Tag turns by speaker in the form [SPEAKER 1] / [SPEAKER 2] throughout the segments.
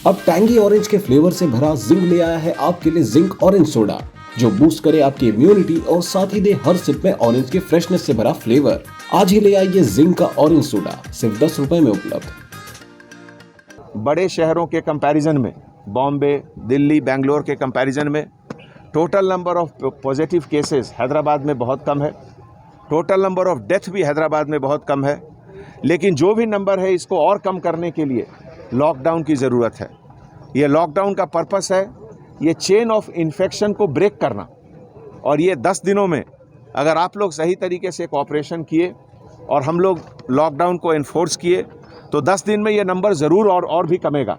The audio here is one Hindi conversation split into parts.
[SPEAKER 1] अब टैंगी ऑरेंज के फ्लेवर से भरा जिंक ले आया है आपके लिए जिंक ऑरेंज सोडा, जो बूस्ट करे आपकी इम्यूनिटी और साथ ही दे हर सिप में ऑरेंज के फ्रेशनेस से भरा फ्लेवर। आज ही ले आइए जिंक का ऑरेंज सोडा, सिर्फ 10 रुपए में उपलब्ध।
[SPEAKER 2] बड़े शहरों के कंपैरिजन में, बॉम्बे, दिल्ली, बेंगलोर के कंपैरिजन में total number of positive cases Hyderabad में बहुत कम है। टोटल नंबर ऑफ डेथ भी हैदराबाद में बहुत कम है। लेकिन जो भी नंबर है, इसको और कम करने के लिए लॉकडाउन की ज़रूरत है। ये लॉकडाउन का पर्पस है ये चेन ऑफ इन्फेक्शन को ब्रेक करना। और ये 10 दिनों में अगर आप लोग सही तरीके से कोऑपरेशन किए और हम लोग लॉकडाउन को इन्फोर्स किए तो 10 दिन में ये नंबर ज़रूर और भी कमेगा।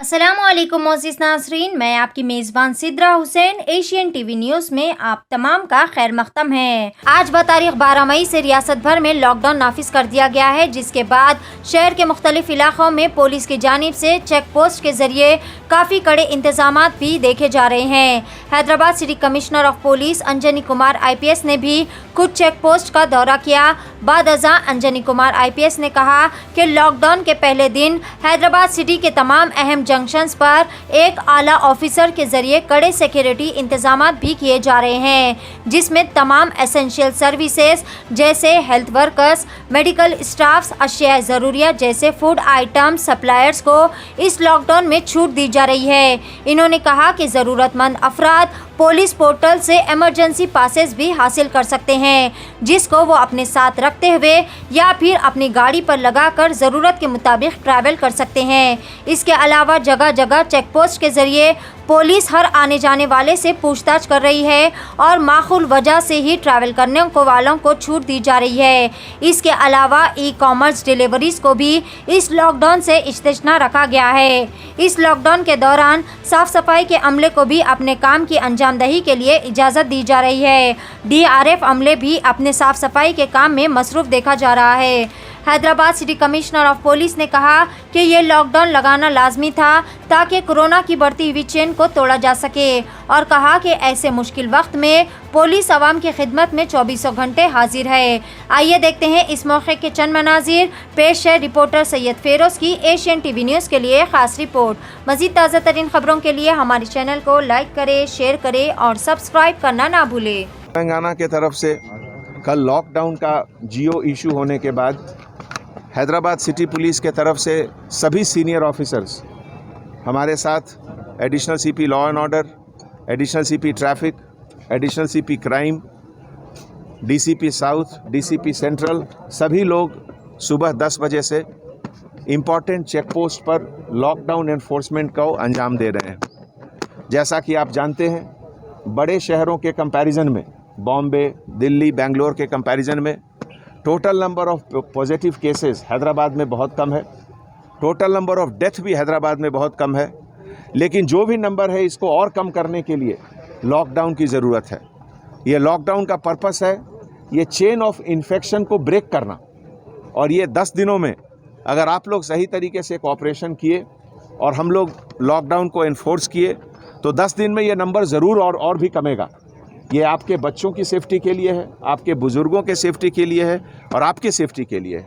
[SPEAKER 3] अस्सलामुअलैकुम मोअज़्ज़िज़ नाज़रीन, मैं आपकी मेज़बान Sidra Hussain Asian TV news में आप तमाम का खैर मक़दम है। आज बतारीख 12 मई से रियासत भर में लॉकडाउन नाफिज कर दिया गया है, जिसके बाद शहर के मुख्तलिफ इलाकों में पुलिस की जानिब से चेक पोस्ट के जरिए काफ़ी कड़े इंतजामात भी देखे जा रहे हैं। Hyderabad city commissioner of police Anjani Kumar IPS ने भी कुछ चेक पोस्ट का दौरा किया। बाद अज़ा अंजनी कुमार IPS ने कहा कि लॉकडाउन के पहले दिन हैदराबाद सिटी के तमाम अहम जंक्शंस पर एक आला ऑफिसर के जरिए कड़े सिक्योरिटी इंतजामात भी किए जा रहे हैं, जिसमें तमाम एसेंशियल सर्विसेज जैसे हेल्थ वर्कर्स, मेडिकल स्टाफ्स, अशिया ज़रूरिया जैसे फूड आइटम सप्लायर्स को इस लॉकडाउन में छूट दी जा रही है। इन्होंने कहा कि ज़रूरतमंद अफराद पुलिस पोर्टल से इमरजेंसी पासेस भी हासिल कर सकते हैं, जिसको वो अपने साथ रखते हुए या फिर अपनी गाड़ी पर लगाकर ज़रूरत के मुताबिक ट्रैवल कर सकते हैं। इसके अलावा जगह जगह चेक पोस्ट के ज़रिए पुलिस हर आने जाने वाले से पूछताछ कर रही है और माकूल वजह से ही ट्रैवल करने वालों को छूट दी जा रही है। इसके अलावा ई-कॉमर्स डिलीवरीज को भी इस लॉकडाउन से इस्तिस्ना रखा गया है। इस लॉकडाउन के दौरान साफ़ सफाई के अमले को भी अपने काम की अंजामदही के लिए इजाज़त दी जा रही है। DRF अमले भी अपने साफ़ सफाई के काम में मसरूफ़ देखा जा रहा है। Hyderabad city commissioner of police ने कहा कि ये लॉकडाउन लगाना लाजमी था ताकि कोरोना की बढ़ती हुई चेन को तोड़ा जा सके, और कहा कि ऐसे मुश्किल वक्त में पुलिस आवाम की खिदमत में 24 घंटे हाजिर है। आइए देखते हैं इस मौके के चंद मनाजिर। पेश है रिपोर्टर सैयद फेरोज़ की एशियन टीवी न्यूज़ के लिए ख़ास रिपोर्ट। मज़ीद ताज़ा तरीन खबरों के लिए हमारे चैनल को लाइक करें, शेयर करें और सब्सक्राइब करना ना भूलें।
[SPEAKER 2] तेलंगाना की तरफ से कल लॉकडाउन का जियो इशू होने के बाद हैदराबाद सिटी पुलिस के तरफ से सभी सीनियर ऑफिसर्स हमारे साथ additional CP law and order, additional CP traffic, additional CP crime, DCP south, DCP central, सभी लोग सुबह 10 बजे से इम्पॉर्टेंट चेक पोस्ट पर लॉकडाउन एनफोर्समेंट को अंजाम दे रहे हैं। जैसा कि आप जानते हैं, बड़े शहरों के कंपैरिजन में, बॉम्बे, दिल्ली, बेंगलोर के कंपैरिजन में total number of positive cases Hyderabad में बहुत कम है। टोटल नंबर ऑफ डेथ भी हैदराबाद में बहुत कम है। लेकिन जो भी नंबर है, इसको और कम करने के लिए लॉकडाउन की ज़रूरत है। ये लॉकडाउन का पर्पस है ये चेन ऑफ इन्फेक्शन को ब्रेक करना। और ये 10 दिनों में अगर आप लोग सही तरीके से कोऑपरेशन किए और हम लोग लॉकडाउन को इन्फोर्स किए तो 10 दिन में ये नंबर ज़रूर और भी कमेगा। ये आपके बच्चों की सेफ्टी के लिए है, आपके बुज़ुर्गों के सेफ्टी के लिए है और आपके सेफ्टी के लिए है।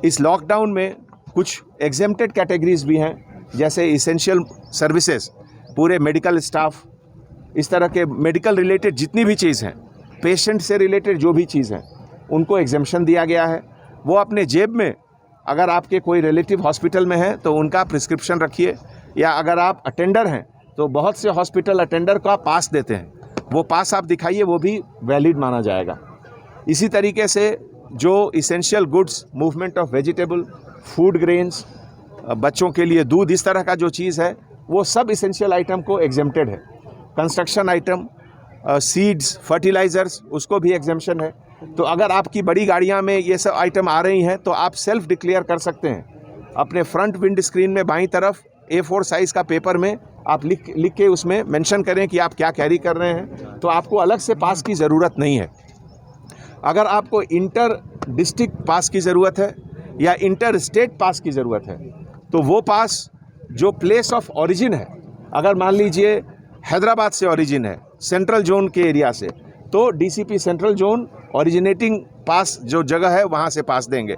[SPEAKER 2] इस लॉकडाउन में कुछ एग्जेम्प्टेड कैटेगरीज भी हैं, जैसे इसेंशियल सर्विसेज, पूरे मेडिकल स्टाफ, इस तरह के मेडिकल रिलेटेड जितनी भी चीज़ हैं, पेशेंट से रिलेटेड जो भी चीज़ हैं, उनको एग्जेम्पशन दिया गया है। वो अपने जेब में, अगर आपके कोई रिलेटिव हॉस्पिटल में है तो उनका प्रिस्क्रिप्शन रखिए, या अगर आप अटेंडर हैं तो बहुत से हॉस्पिटल अटेंडर का पास देते हैं, वो पास आप दिखाइए, वो भी वैलिड माना जाएगा। इसी तरीके से जो essential goods, movement of vegetable, food grains, बच्चों के लिए दूध, इस तरह का जो चीज़ है, वो सब इसेंशियल आइटम को एग्जेम्प्टेड है। कंस्ट्रक्शन आइटम, सीड्स, फर्टिलाइज़र्स, उसको भी एग्जेम्पशन है। तो अगर आपकी बड़ी गाड़ियाँ में ये सब आइटम आ रही हैं तो आप सेल्फ डिक्लेयर कर सकते हैं। अपने फ्रंट विंड स्क्रीन में बाईं तरफ A4 साइज़ का पेपर में आप लिख के उसमें मेंशन करें कि आप क्या कैरी कर रहे हैं, तो आपको अलग से पास की ज़रूरत नहीं है। अगर आपको इंटर डिस्ट्रिक्ट पास की ज़रूरत है या इंटर स्टेट पास की ज़रूरत है, तो वो पास जो प्लेस ऑफ ओरिजिन है, अगर मान लीजिए हैदराबाद से ओरिजिन है, सेंट्रल जोन के एरिया से, तो DCP सेंट्रल जोन ओरिजिनेटिंग पास जो जगह है वहाँ से पास देंगे,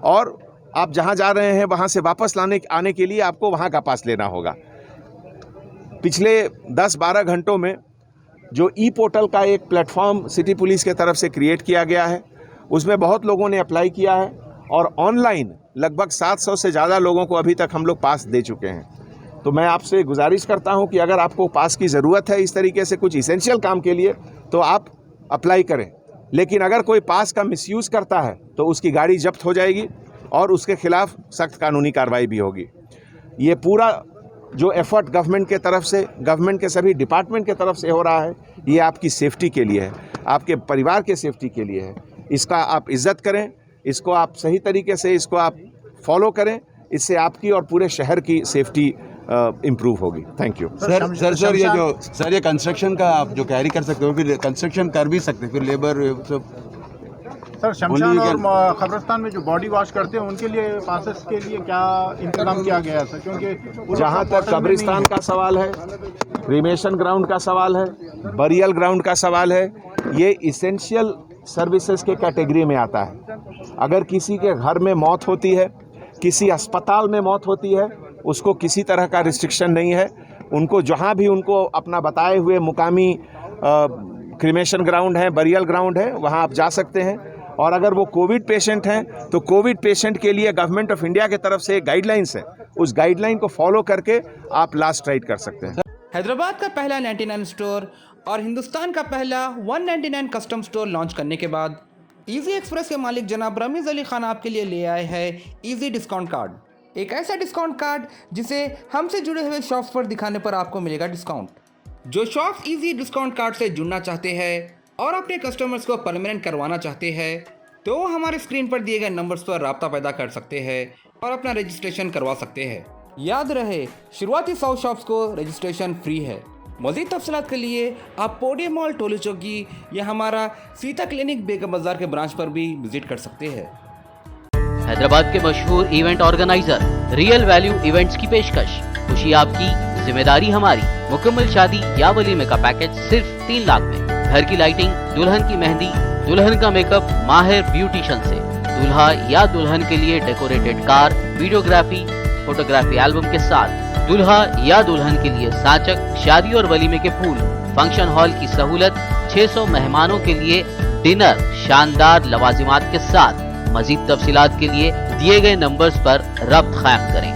[SPEAKER 2] और आप जहाँ जा रहे हैं वहाँ से वापस आने के लिए आपको वहाँ का पास लेना होगा। पिछले 10-12 घंटों में जो ई पोर्टल का एक प्लेटफॉर्म सिटी पुलिस के तरफ से क्रिएट किया गया है, उसमें बहुत लोगों ने अप्लाई किया है और ऑनलाइन लगभग 700 से ज़्यादा लोगों को अभी तक हम लोग पास दे चुके हैं। तो मैं आपसे गुजारिश करता हूं कि अगर आपको पास की ज़रूरत है इस तरीके से कुछ इसेंशियल काम के लिए तो आप अप्लाई करें, लेकिन अगर कोई पास का मिसयूज़ करता है तो उसकी गाड़ी जब्त हो जाएगी और उसके खिलाफ सख्त कानूनी कार्रवाई भी होगी। ये पूरा जो एफर्ट गवर्नमेंट के तरफ से, गवर्नमेंट के सभी डिपार्टमेंट के तरफ से हो रहा है, ये आपकी सेफ्टी के लिए है, आपके परिवार के सेफ्टी के लिए है। इसका आप इज्जत करें, इसको आप सही तरीके से इसको आप फॉलो करें, इससे आपकी और पूरे शहर की सेफ्टी इम्प्रूव होगी। Thank you
[SPEAKER 4] sir. ये कंस्ट्रक्शन का आप जो कैरी कर सकते हो, फिर कंस्ट्रक्शन कर भी सकते, फिर लेबर सब
[SPEAKER 5] सर शमशान और कब्रिस्तान में जो बॉडी वॉश करते हैं उनके लिए पासेस के लिए क्या इंतजाम किया गया है सर? क्योंकि
[SPEAKER 2] जहाँ तक कब्रिस्तान का सवाल है, क्रीमेशन ग्राउंड का सवाल है, बरियल ग्राउंड का सवाल है, ये इसेंशियल सर्विसेज के कैटेगरी में आता है। अगर किसी के घर में मौत होती है, किसी अस्पताल में मौत होती है, उसको किसी तरह का रिस्ट्रिक्शन नहीं है। उनको जहाँ भी उनको अपना बताए हुए मुकामी क्रीमेशन ग्राउंड है, बरियल ग्राउंड है, वहाँ आप जा सकते हैं। और अगर वो कोविड पेशेंट हैं तो कोविड पेशेंट के लिए गवर्नमेंट ऑफ इंडिया की तरफ से गाइडलाइंस है, उस गाइडलाइन को फॉलो करके आप लास्ट राइड कर सकते हैं।
[SPEAKER 6] हैदराबाद का पहला 99 स्टोर और हिंदुस्तान का पहला 199 कस्टम स्टोर लॉन्च करने के बाद इजी एक्सप्रेस के मालिक जनाब रमीज़ अली खान आपके लिए ले आए हैं इजी डिस्काउंट कार्ड। एक ऐसा डिस्काउंट कार्ड जिसे हमसे जुड़े हुए शॉप्स पर दिखाने पर आपको मिलेगा डिस्काउंट। जो शॉप्स इजी डिस्काउंट कार्ड से जुड़ना चाहते हैं और अपने कस्टमर्स को परमानेंट करवाना चाहते हैं तो हमारे स्क्रीन पर दिए गए नंबर्स पर राब्ता पैदा कर सकते हैं और अपना रजिस्ट्रेशन करवा सकते हैं। याद रहे, शुरुआती 100 शॉप्स को रजिस्ट्रेशन फ्री है। मज़ीद तफसीलात के लिए आप पोडियम मॉल टोली चौकी या हमारा सीता क्लिनिक बेगम बाजार के ब्रांच पर भी विजिट कर सकते हैं।
[SPEAKER 7] हैदराबाद के मशहूर event organiser real value events की पेशकश, खुशी आपकी जिम्मेदारी हमारी। मुकम्मल शादी या वलीमे का पैकेज सिर्फ 3 लाख में। घर की लाइटिंग, दुल्हन की मेहंदी, दुल्हन का मेकअप माहिर ब्यूटिशियन से, दूल्हा या दुल्हन के लिए decorated car, videography, photography album के साथ, दूल्हा या दुल्हन के लिए साचक, शादी और वलीमे के फूल, फंक्शन हॉल की सहूलत, 600 मेहमानों के लिए डिनर, शानदार लवाजिमात के साथ। मजीद तफसीलात के लिए दिए गए नंबर्स पर रब्त कायम करें।